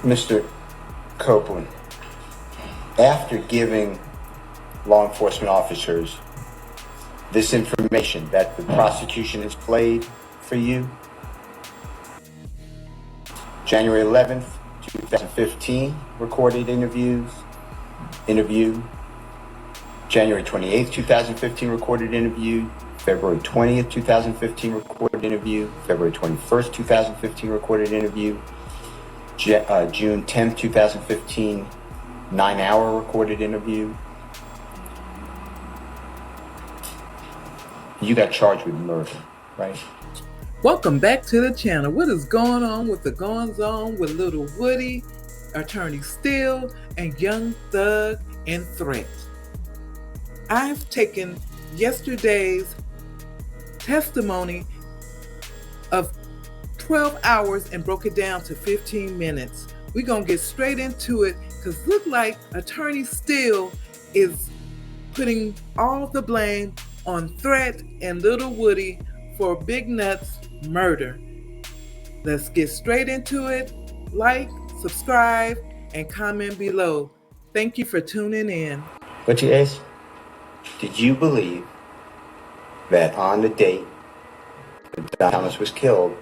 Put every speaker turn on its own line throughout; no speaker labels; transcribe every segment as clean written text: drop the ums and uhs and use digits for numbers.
Mr. Copeland, after giving law enforcement officers this information that the prosecution has played for you, January 11th, 2015, recorded interview, January 28th, 2015, recorded interview, February 20th, 2015, recorded interview, February 21st, 2015, recorded interview, June 10th, 2015, 9-hour recorded interview. You got charged with murder, right?
Welcome back to the channel. What is going on with the goings on with Little Woody, Attorney Steele, and Young Thug and Threat? I've taken yesterday's testimony of 12 hours and broke it down to 15 minutes. We're going to get straight into it because look like Attorney Steele is putting all the blame on Threat and Little Woody for Big Nut's murder. Let's get straight into it. Like, subscribe, and comment below. Thank you for tuning in.
What you asked? Did you believe that on the date that Thomas was killed,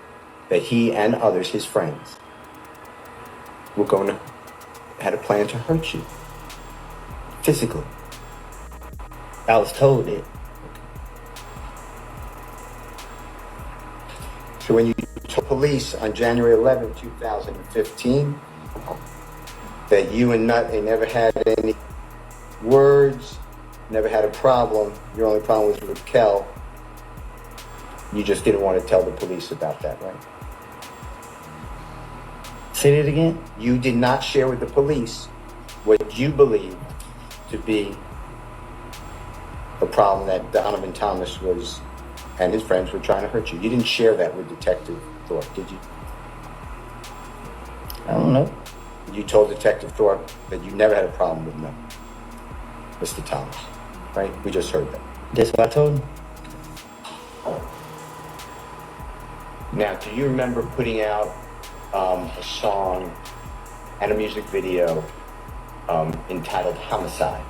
that he and others, his friends, were going to had a plan to hurt you physically?
I was told it.
So when you told police on January 11, 2015, that you and Nut, they never had any words, never had a problem, your only problem was with Kel, you just didn't want to tell the police about that, right?
Say it again?
You did not share with the police what you believed to be the problem that Donovan Thomas was and his friends were trying to hurt you. You didn't share that with Detective Thorpe, did you?
I don't know.
You told Detective Thorpe that you never had a problem with Mr. Thomas, right? We just heard that.
That's what I told him.
Now, do you remember putting out a song and a music video entitled Homicide?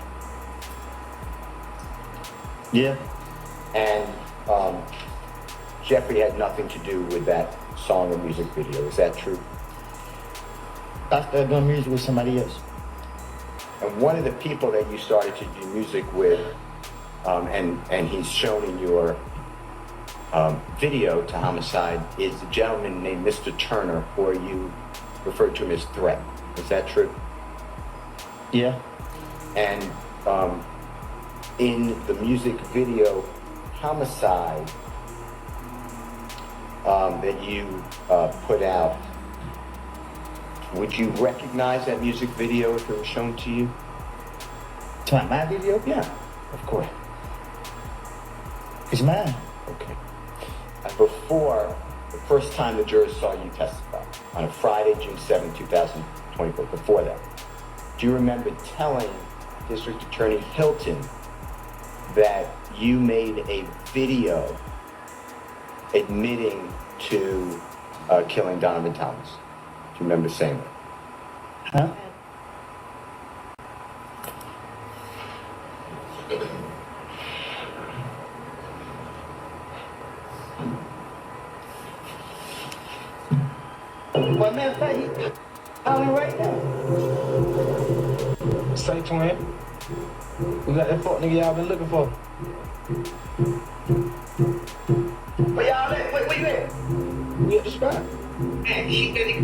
Yeah.
And Jeffrey had nothing to do with that song or music video. Is that true?
I started doing music with somebody else.
And one of the people that you started to do music with, and he's shown in your video to Homicide, is a gentleman named Mr. Turner, or you referred to him as Threat. Is that true?
Yeah.
And in the music video Homicide that you put out, would you recognize that music video if it was shown to you?
To my video?
Yeah, of course.
It's mine.
Okay. And before, the first time the jurors saw you testify, on a Friday, June 7, 2024, before that, do you remember telling District Attorney Hilton that you made a video admitting to killing Donovan Thomas? Do you remember saying that?
Huh? Well, matter of fact, he calling right now.
Say to him, we got that fuck nigga y'all been looking for.
Where y'all at? Where you at?
We at the spot.
Man, she did it.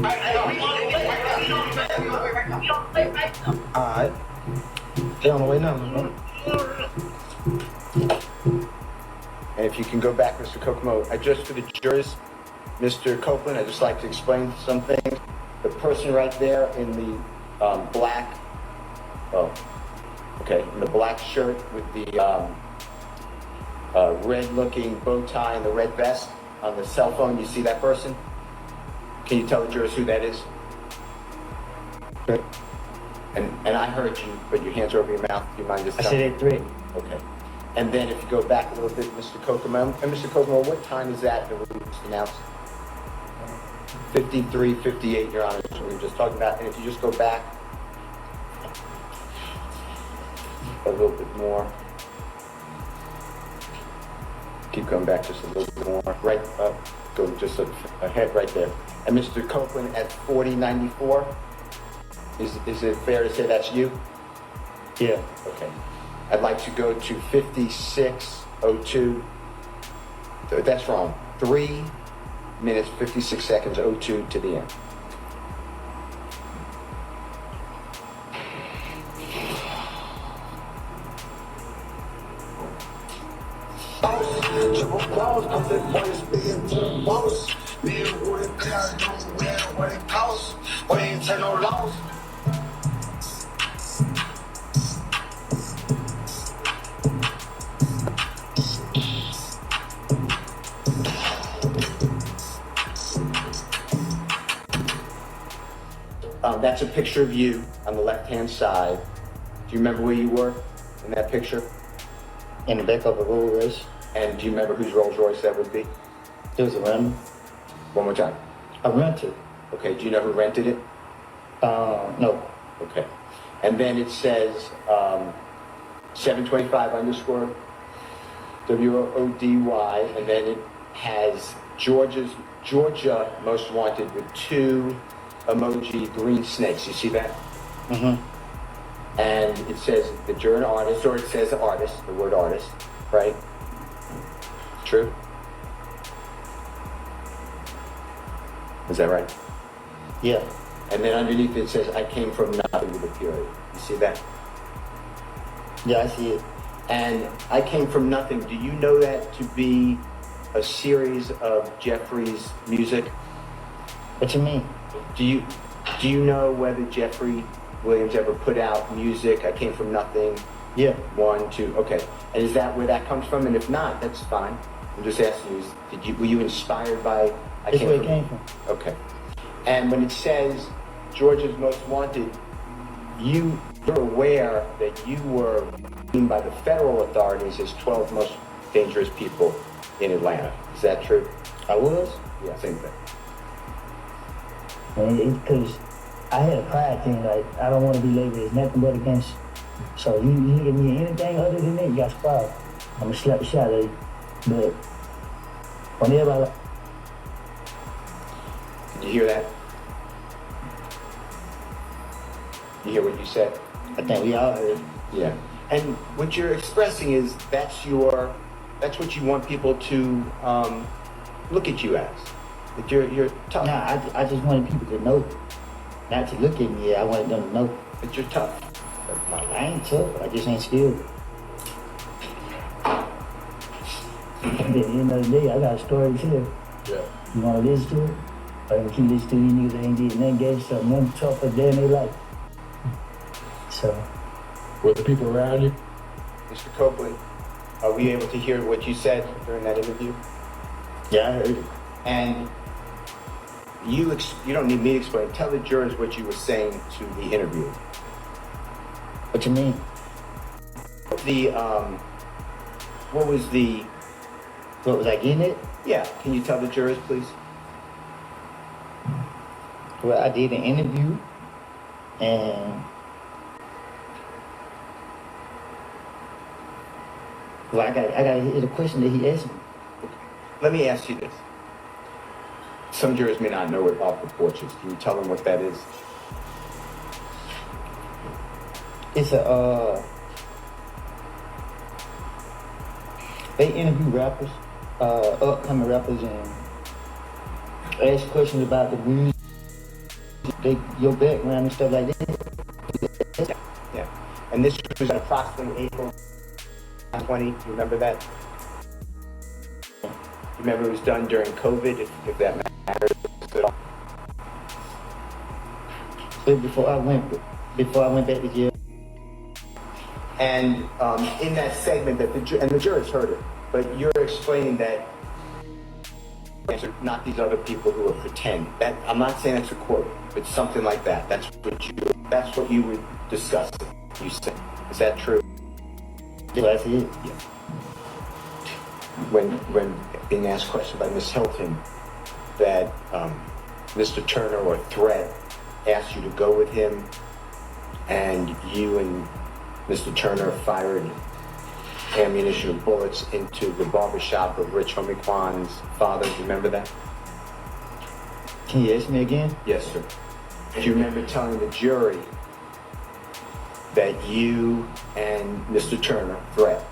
Alright. They on the way now, bro.
And if you can go back, Mr. Kokomo, just for the jurors, Mr. Copeland, I'd just like to explain some things. The person right there in the black, in the black shirt with the red-looking bow tie and the red vest on the cell phone, you see that person? Can you tell the jurors who that is? And I heard you, but your hands are over your mouth. Do you mind just
I
telling
said
me?
at 3.
Okay. And then if you go back a little bit, Mr. Kokomo, and Mr. Kokomo, what time is that that we just announced? 53, 58, Your Honor, so we were just talking about, and if you just go back a little bit more. Keep going back just a little bit more. Right up, go just ahead right there. And Mr. Copeland at 4094, is it fair to say that's you?
Yeah.
Okay. I'd like to go to 5602. That's wrong. 3 minutes, 56 seconds, 02 to the end.
Triple balls, I'm the boys being to the boss. Me and Woody, I don't wear what it costs. We ain't take no loss.
That's a picture of you on the left-hand side. Do you remember where you were in that picture?
In the back of a Rolls Royce.
And do you remember whose Rolls Royce that would be?
It was a rental.
One more time.
A rental.
Okay, do you know who rented it?
No.
Okay. And then it says 725 underscore WODY, and then it has Georgia most wanted with 2 emoji green snakes. You see that?
Mm-hmm.
And it says that you're an artist, or it says artist, the word artist, right? True? Is that right?
Yeah.
And then underneath it says, I came from nothing with a period. You see that?
Yeah, I see it.
And I came from nothing. Do you know that to be a series of Jeffrey's music?
What you mean?
Do you know whether Jeffrey Williams ever put out music? I came from nothing.
Yeah.
1, 2. Okay. And is that where that comes from? And if not, that's fine. I'm just asking you. Were you inspired by?
That's where it came from.
Okay. And when it says Georgia's Most Wanted, you're aware that you were named by the federal authorities as 12 most dangerous people in Atlanta. Is that true?
I was?
Yeah, same thing.
Because I had a pride thing, like, I don't want to be labeled as nothing but a gangster. So you give me anything other than that, you got spot. I'm going to slap the shot at you. But when everybody...
Did you hear that? You hear what you said?
I think we all heard.
Yeah. And what you're expressing is that's what you want people to look at you as. That you're tough.
Nah, I just wanted people to know. Not to look at me, I wanted them to know.
That you're tough.
I ain't tough, I just ain't skilled. At the end of the day, I got a story to tell.
Yeah.
You want to listen to it? Or you keep listening to these niggas that ain't did nothing gangster, nothing tough a day in their life. So.
With the people around you?
Mr. Copeland, are we able to hear what you said during that interview?
Yeah, I heard it.
And you don't need me to explain. Tell the jurors what you were saying to the interview.
What you mean?
What was
I getting it?
Yeah, can you tell the jurors, please?
Well, I did an interview, and well, I got to hear the question that he asked me.
Let me ask you this. Some jurors may not know what off the porch is. Can you tell them what that is?
It's they interview rappers, upcoming rappers, and ask questions about the music, your background and stuff like that.
Yeah. And this was approximately April 20. You remember that? You remember it was done during COVID, if that matters at all?
But before I went back to jail.
And in that segment, and the jurors heard it, but you're explaining that not these other people who are pretend. That I'm not saying that's a quote, but something like that. That's what you were discussing. You said, is that true?
Yeah, that's it.
Yeah. When being asked questions by Ms. Hilton, that Mr. Turner or Threat asked you to go with him, and you and Mr. Turner fired ammunition and bullets into the barbershop of Rich Homie Kwan's father. Do you remember that?
Can you ask me again?
Yes, sir. Do you remember telling the jury that you and Mr. Turner, Threat,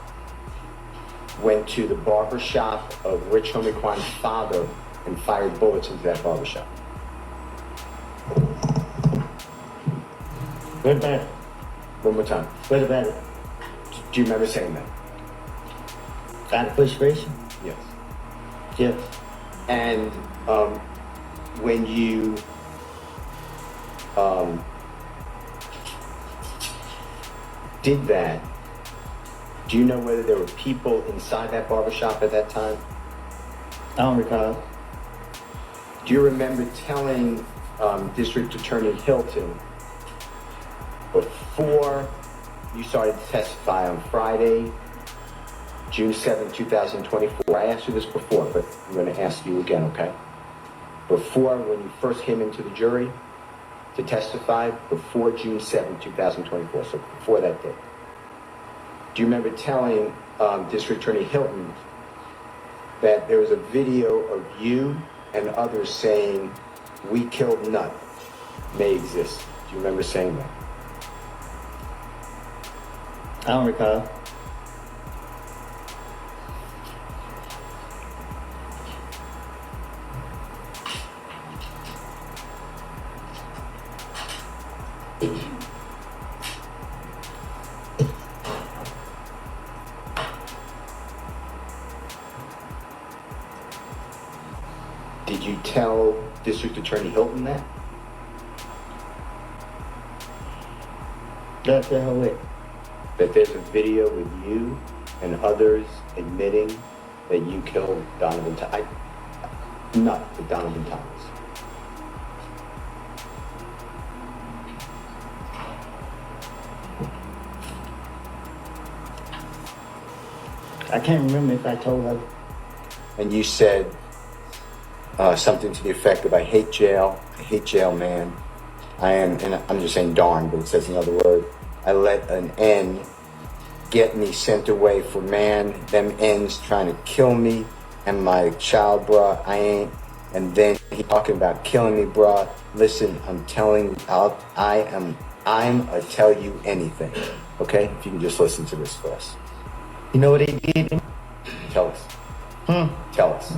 went to the barbershop of Rich Homie Kwan's father and fired bullets into that barbershop?
What about it?
One more time.
What about it?
Do you remember saying that?
Out of frustration?
Yes.
Yes.
And when you did that, do you know whether there were people inside that barbershop at that time?
I don't recall.
Do you remember telling District Attorney Hilton before you started to testify on Friday, June 7, 2024? I asked you this before, but I'm going to ask you again, okay? Before, when you first came into the jury to testify, before June 7, 2024, so before that date, do you remember telling District Attorney Hilton that there was a video of you and others saying, "We killed Nut," may exist? Do you remember saying that?
I don't recall.
Did you tell District Attorney Hilton that?
That's the whole way.
That there's a video with you and others admitting that you killed Donovan Thomas? Not the Donovan Thomas.
I can't remember if I told her.
And you said something to the effect of, I hate jail, man. And I'm just saying darn, but it says another word. I let an N get me sent away for man. Them N's trying to kill me and my child, bruh. I ain't. And then he talking about killing me, bruh. Listen, I'm telling you, I'm a tell you anything. Okay? If you can just listen to this for us.
You know what they did?
Tell us. Tell us.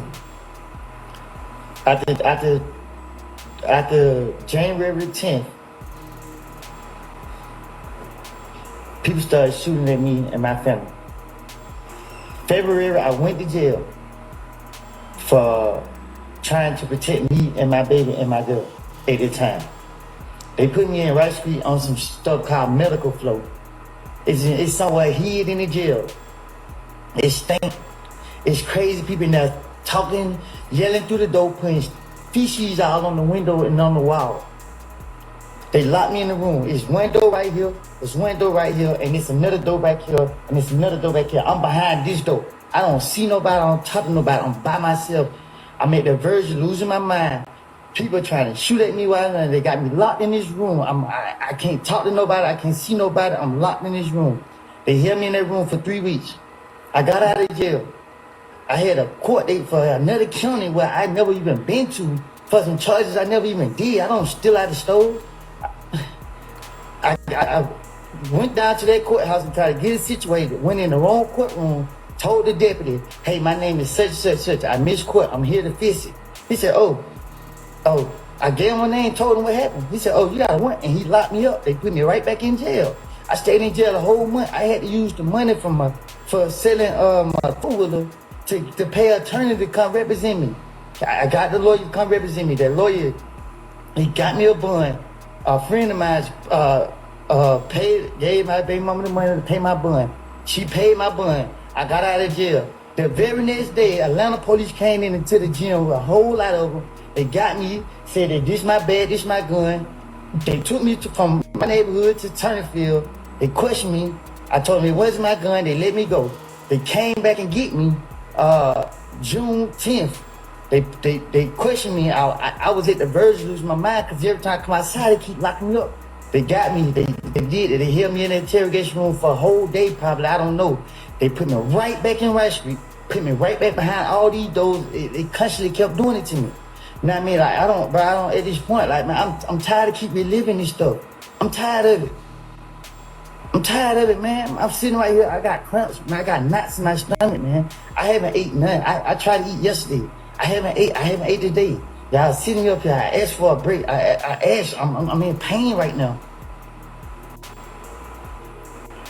After January 10th, people started shooting at me and my family. February, I went to jail for trying to protect me and my baby and my girl at the time. They put me in Rice Street on some stuff called medical flow. It's somewhere hid in the jail. It stank. It's crazy people in there talking, yelling through the door, putting feces all on the window and on the wall. They locked me in the room. It's one door right here, it's one door right here, and it's another door back here, and it's another door back here. I'm behind this door. I don't see nobody, I don't talk to nobody. I'm by myself. I'm at the verge of losing my mind. People trying to shoot at me while they got me locked in this room. I can't talk to nobody, I can't see nobody. I'm locked in this room. They held me in that room for 3 weeks. I got out of jail. I had a court date for another county where I never even been to for some charges I never even did. I don't steal out the stove. I went down to that courthouse and tried to get it situated. Went in the wrong courtroom, told the deputy, "Hey, my name is such and such, such. I missed court. I'm here to fix it." He said, oh. I gave him my name, told him what happened. He said, "Oh, you got a warrant," and he locked me up. They put me right back in jail. I stayed in jail a whole month. I had to use the money for selling my four-wheeler to pay an attorney to come represent me. I got the lawyer to come represent me. That lawyer, he got me a bond. A friend of mine gave my baby mama the money to pay my bond. She paid my bond. I got out of jail. The very next day, Atlanta police came into the gym with a whole lot of them. They got me, said that this my bag, this my gun. They took me from my neighborhood to Turnerfield. They questioned me. I told them it wasn't my gun. They let me go. They came back and get me June 10th. They questioned me. I was at the verge of losing my mind because every time I come outside, they keep locking me up. They got me. They did it. They held me in the interrogation room for a whole day, probably. I don't know. They put me right back in Rice Street, put me right back behind all these doors. They constantly kept doing it to me. You know what I mean? Like, I don't, at this point, like, man, I'm tired of keep reliving this stuff. I'm tired of it. I'm tired of it, man. I'm sitting right here. I got cramps, man. I got knots in my stomach, man. I haven't ate none. I tried to eat yesterday. I haven't ate today. Y'all sitting up here. I asked for a break. I asked. I'm in pain right now.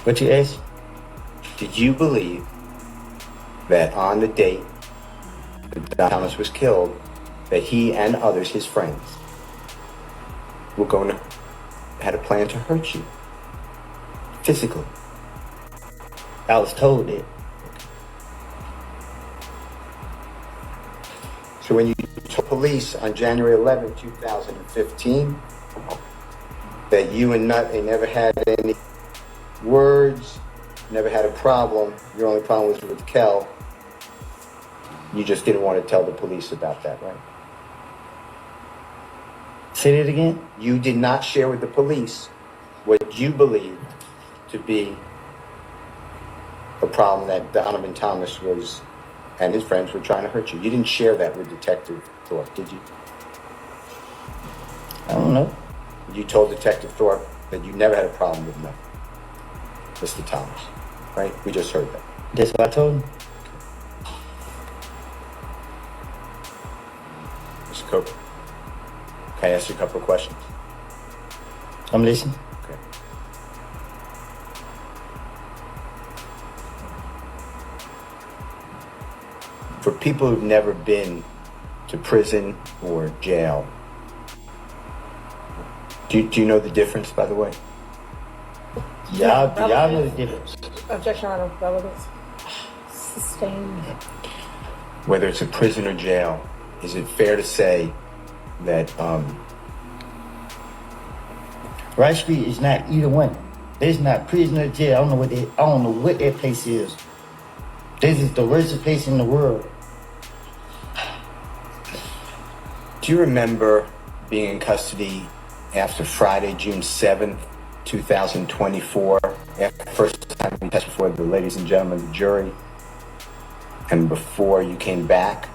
What you asked?
Did you believe that on the date that Thomas was killed, that he and others, his friends, were going to, had a plan to hurt you physically?
I was told that.
So when you told police on January 11, 2015, that you and Nut, they never had any words, never had a problem, your only problem was with Kel, you just didn't want to tell the police about that, right?
Say that again?
You did not share with the police what you believed to be the problem that Donovan Thomas was and his friends were trying to hurt you. You didn't share that with Detective Thorpe, did you?
I don't know.
You told Detective Thorpe that you never had a problem with nothing, Mr. Thomas, right? We just heard that.
That's what I told him.
Mr. Coker, can I ask you a couple of questions?
I'm listening.
Okay. For people who've never been to prison or jail, do you know the difference, by the way?
Y'all know the difference.
Objection on relevance. Sustained.
Whether it's a prison or jail, is it fair to say that
Rice Street is not either one. There's not prison or jail. I don't know what that place is. This is the worst place in the world.
do you remember being in custody after Friday, June 7th, 2024, after the first time you testified before the ladies and gentlemen of the jury, and before you came back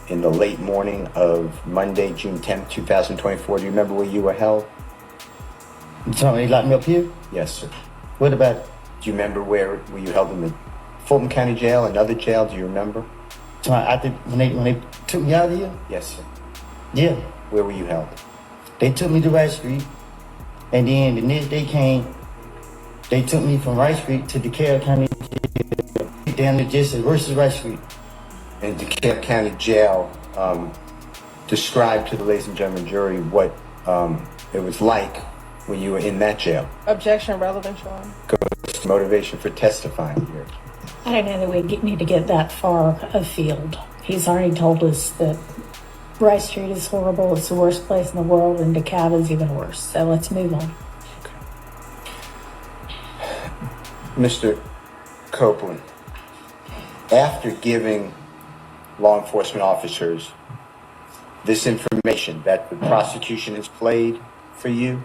in the late morning of Monday, June 10th, 2024? Do you remember where you were held?
You telling me they locked me up here?
Yes, sir.
What about it?
Do you remember where were you held in the Fulton County Jail, another jail? Do you remember?
So when they took me out of here?
Yes, sir.
Yeah.
Where were you held?
They took me to Rice Street, and then the next day came, they took me from Rice Street to DeKalb County Jail, down to just versus Rice Street.
And DeKalb County Jail, describe to the ladies and gentlemen jury what it was like when you were in that jail.
Objection, relevant, Your Honor.
What's the motivation for testifying here?
I don't know that we need to get that far afield. He's already told us that Rice Street is horrible. It's the worst place in the world, and DeKalb is even worse. So let's move on.
Mr. Copeland, after giving law enforcement officers this information that the prosecution has played for you,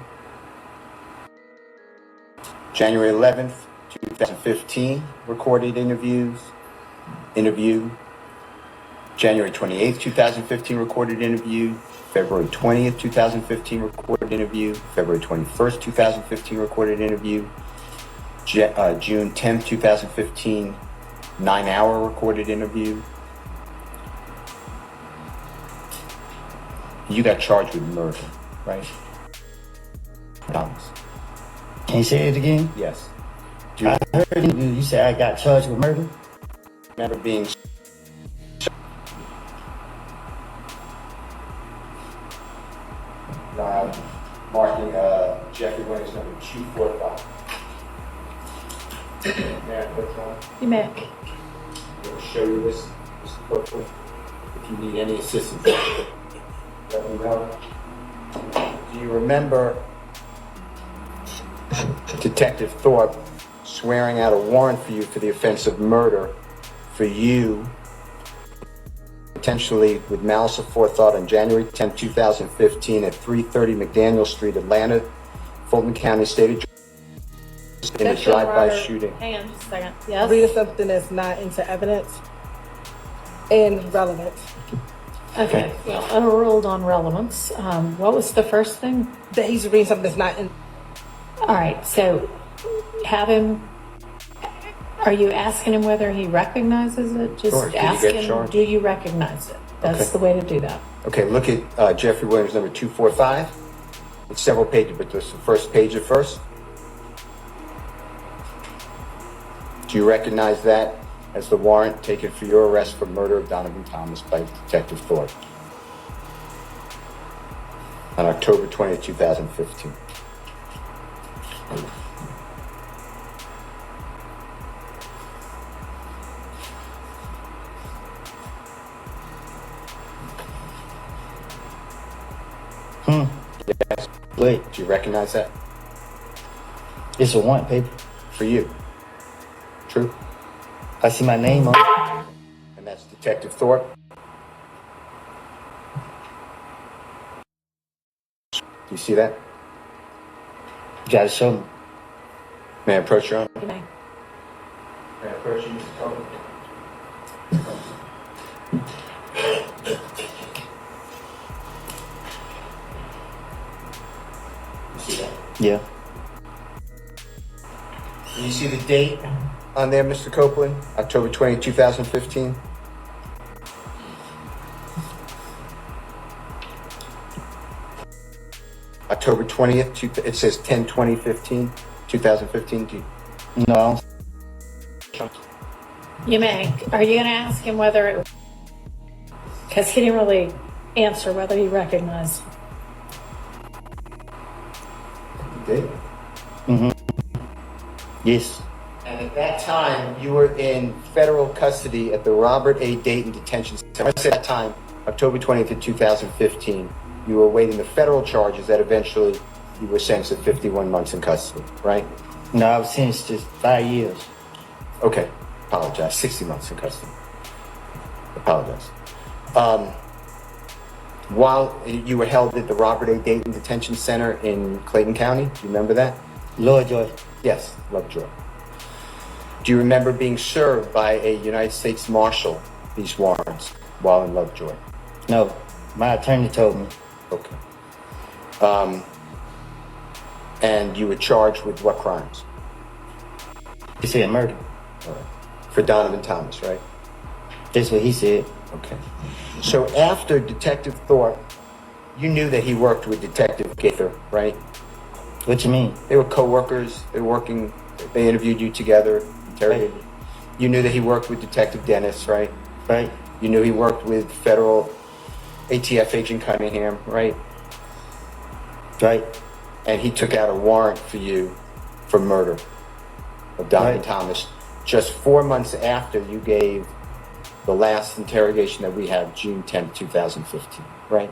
January 11th, 2015, recorded interview, January 28th, 2015, recorded interview, February 20th, 2015, recorded interview, February 21st, 2015, recorded interview, June 10th, 2015, 9-hour recorded interview. You got charged with murder, right? Thomas.
Can you say it again?
Yes.
I heard you say I got charged with murder.
Remember being marking Jeffrey Williams number 245. May I put on?
You may.
I'm going to show you this quickly. If you need any assistance, let me know. Do you remember Detective Thorpe swearing out a warrant for you for the offense of murder for you potentially with malice aforethought on January 10, 2015 at 330 McDaniel Street, Atlanta, Fulton County, State of Georgia, in a
Objection, Your
drive-by
Honor.
shooting.
Hang on just a second. Yes?
Reading something that's not into evidence and relevance.
Okay. Well, overruled on relevance. What was the first thing?
That he's reading something that's not in.
All right. So have him. Are you asking him whether he recognizes it? Just
Sure. Did he
ask
get
him,
charged?
do you recognize it? That's
Okay.
the way to do that.
Okay, look at Jeffrey Williams, number 245. It's several pages, but this is the first page at first. Do you recognize that as the warrant taken for your arrest for murder of Donovan Thomas by Detective Thorpe on October 20th, 2015? Yes.
Wait,
Do you recognize that?
it's a warrant paper.
For you. True?
I see my name on it.
And that's Detective Thorpe. Do you see that?
You gotta show me.
May I approach your honor?
You may.
May I approach you, Mr. Coleman? You see that?
Yeah.
Do you see the date on there, Mr. Copeland? October 20, 2015? October 20th, it says 10/20/15, 2015. Do you,
No, I don't.
You may. Are you going to ask him whether it? Because he didn't really answer whether he recognized.
you did?
Yes.
And at that time, you were in federal custody at the Robert A. Dayton Detention Center. I said that time, October 20th of 2015, you were awaiting the federal charges that eventually you were sentenced to 51 months in custody, right?
No, I was sentenced to 5 years.
Okay, apologize, 60 months in custody. Apologize. While you were held at the Robert A. Dayton Detention Center in Clayton County, do you remember that?
Lovejoy.
Yes, Lovejoy. Do you remember being served by a United States Marshal these warrants while in Lovejoy?
No, my attorney told me.
Okay. And you were charged with what crimes?
He said murder.
All right. For Donovan Thomas, right?
That's what he said.
Okay. So after Detective Thorpe, you knew that he worked with Detective Gaither, right?
What you mean?
They were co-workers. They were working. They interviewed you together, interrogated you. You knew that he worked with Detective Dennis, right?
Right?
You knew he worked with federal ATF agent Cunningham, right?
Right?
And he took out a warrant for you for murder of Donovan
Right.
Thomas just 4 months after you gave the last interrogation that we have, June 10th, 2015, right?